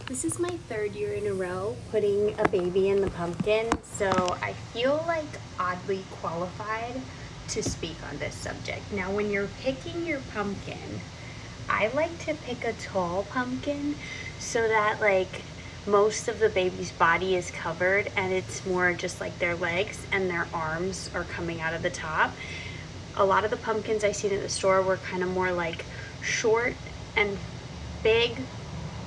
This is my third year in a row putting a baby in the pumpkin, so I feel like oddly qualified to speak on this subject. Now, when you're picking your pumpkin, I like to pick a tall pumpkin so that like most of the baby's body is covered and it's more just like their legs and their arms are coming out of the top. A lot of the pumpkins I seen at the store were kind of more like short and big,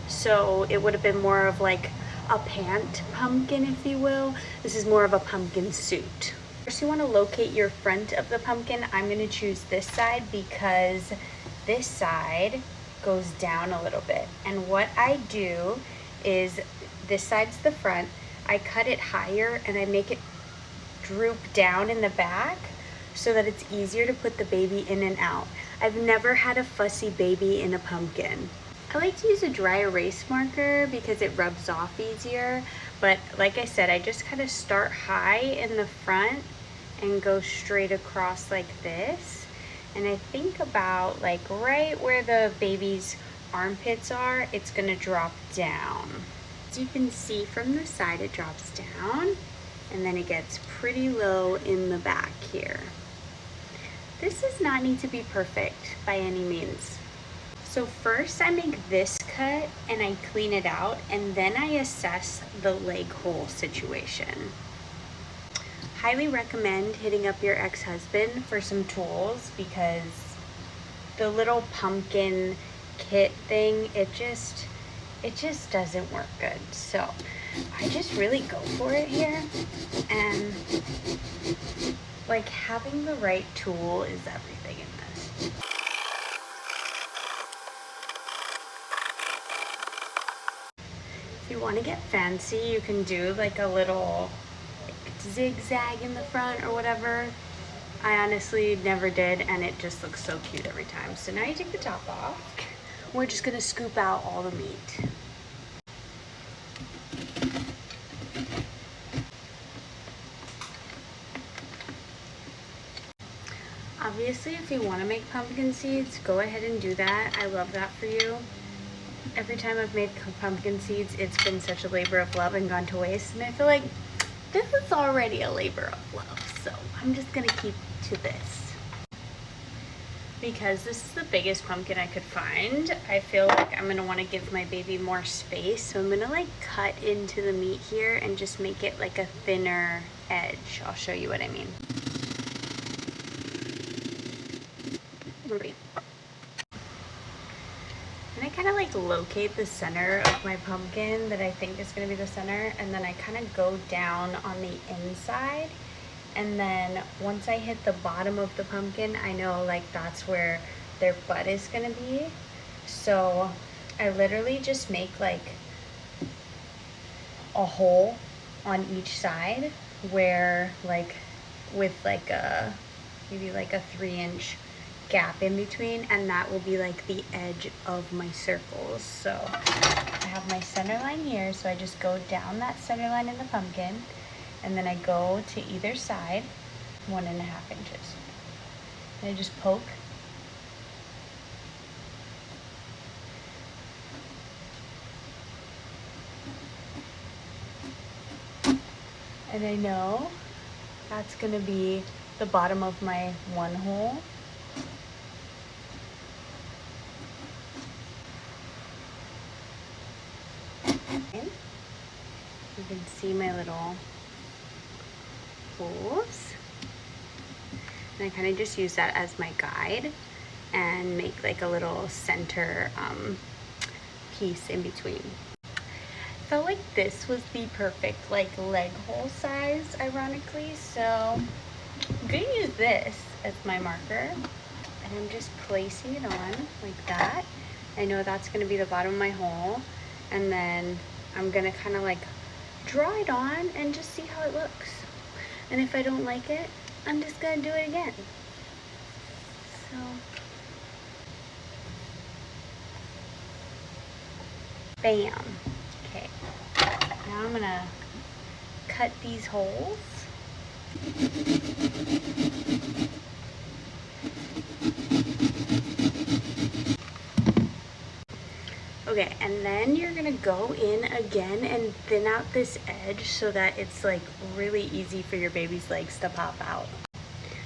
so it would have been more of like a pant pumpkin, if you will. This is more of a pumpkin suit. First, you want to locate your front of the pumpkin. I'm going to choose this side because this side goes down a little bit. And what I do is, this side's the front, I cut it higher and I make it droop down in the back so that it's easier to put the baby in and out. I've never had a fussy baby in a pumpkin. I like to use a dry erase marker because it rubs off easier, but like I said, I just kind of start high in the front and go straight across like this. And I think about like right where the baby's armpits are, it's gonna drop down. As you can see from the side, it drops down and then it gets pretty low in the back here. This does not need to be perfect by any means. So first I make this cut and I clean it out, and then I assess the leg hole situation. Highly recommend hitting up your ex-husband for some tools because the little pumpkin kit thing, it just doesn't work good. So I just really go for it here, and like having the right tool is everything in this. If you want to get fancy, you can do like a little zigzag in the front or whatever. I honestly never did, and it just looks so cute every time. So now you take the top off. We're just gonna scoop out all the meat. Obviously, if you want to make pumpkin seeds, go ahead and do that. I love that for you. Every time I've made pumpkin seeds, it's been such a labor of love and gone to waste, and I feel like this is already a labor of love, so I'm just gonna keep to this. Because this is the biggest pumpkin I could find, I feel like I'm gonna want to give my baby more space, so I'm gonna like cut into the meat here and just make it like a thinner edge. I'll show you what I mean. And I kind of like locate the center of my pumpkin that I think is going to be the center, and then I kind of go down on the inside, and then once I hit the bottom of the pumpkin, I know like that's where their butt is going to be. So I literally just make like a hole on each side where like with like a maybe like a 3-inch gap in between, and that will be like the edge of my circles. So I have my center line here, so I just go down that center line in the pumpkin, and then I go to either side 1.5 inches, and I just poke. And I know that's gonna be the bottom of my one hole. You can see my little holes, and I kind of just use that as my guide and make like a little center piece in between. I felt like this was the perfect like leg hole size, ironically, so I'm gonna use this as my marker, and I'm just placing it on like that. I know that's gonna be the bottom of my hole, and then I'm gonna kind of like draw it on and just see how it looks. And if I don't like it, I'm just gonna do it again. So bam. Okay, now I'm gonna cut these holes. Okay, and then you're gonna go in again and thin out this edge so that it's like really easy for your baby's legs to pop out.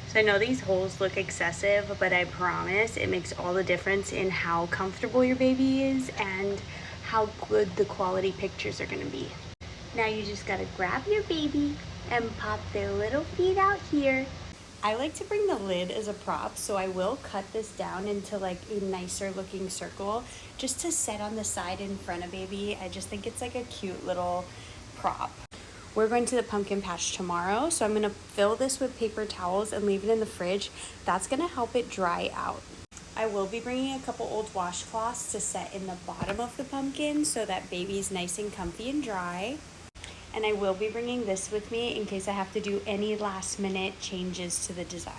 So I know these holes look excessive, but I promise it makes all the difference in how comfortable your baby is and how good the quality pictures are gonna be. Now you just gotta grab your baby and pop their little feet out here. I like to bring the lid as a prop, so I will cut this down into like a nicer looking circle just to set on the side in front of baby. I just think it's like a cute little prop. We're going to the pumpkin patch tomorrow, so I'm gonna fill this with paper towels and leave it in the fridge. That's gonna help it dry out. I will be bringing a couple old washcloths to set in the bottom of the pumpkin so that baby's nice and comfy and dry. And I will be bringing this with me in case I have to do any last minute changes to the design.